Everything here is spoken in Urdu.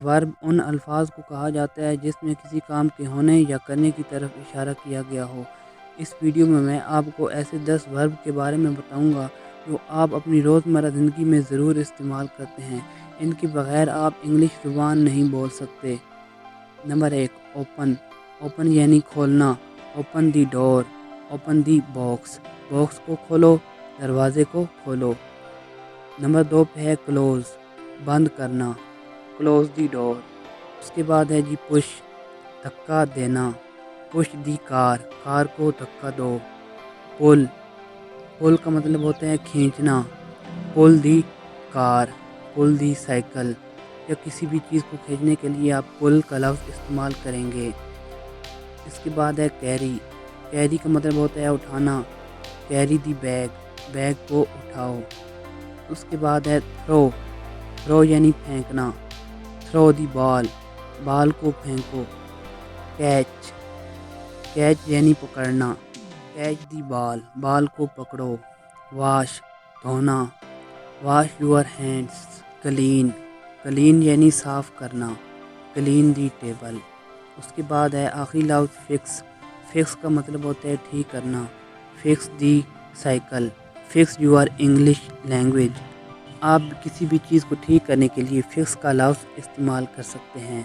ورب ان الفاظ کو کہا جاتا ہے جس میں کسی کام کے ہونے یا کرنے کی طرف اشارہ کیا گیا ہو۔ اس ویڈیو میں آپ کو ایسے 10 ورب کے بارے میں بتاؤں گا جو آپ اپنی روزمرہ زندگی میں ضرور استعمال کرتے ہیں۔ ان کے بغیر آپ انگلش زبان نہیں بول سکتے۔ Number 1، open. اوپن یعنی کھولنا، open the door, open the box, box کو کھولو، دروازے کو کھولو۔ نمبر 2 پہ ہے کلوز، بند کرنا، کلوز دی ڈور۔ اس کے بعد ہے جی پش، دھکا دینا، پش دی کار، کار کو دھکا دو۔ پل، پل کا مطلب ہوتا ہے کھینچنا، پل دی کار، پل دی سائیکل۔ یا کسی بھی چیز کو کھینچنے کے لیے آپ پل کا لفظ استعمال کریں گے۔ اس کے بعد ہے کیری، کیری کا مطلب ہوتا ہے اٹھانا، کیری دی بیگ، بیگ کو اٹھاؤ۔ اس کے بعد ہے تھرو، تھرو یعنی پھینکنا، تھرو دی بال، بال کو پھینکو۔ کیچ، کیچ یعنی پکڑنا، کیچ دی بال، بال کو پکڑو۔ واش، دھونا، wash your hands. Clean, clean یعنی صاف کرنا، کلین دی ٹیبل۔ اس کے بعد ہے آخری لفظ فکس، فکس کا مطلب ہوتا ہے ٹھیک کرنا، fix the cycle, fix your English language. آپ کسی بھی چیز کو ٹھیک کرنے کے لیے فکس کا لفظ استعمال کر سکتے ہیں۔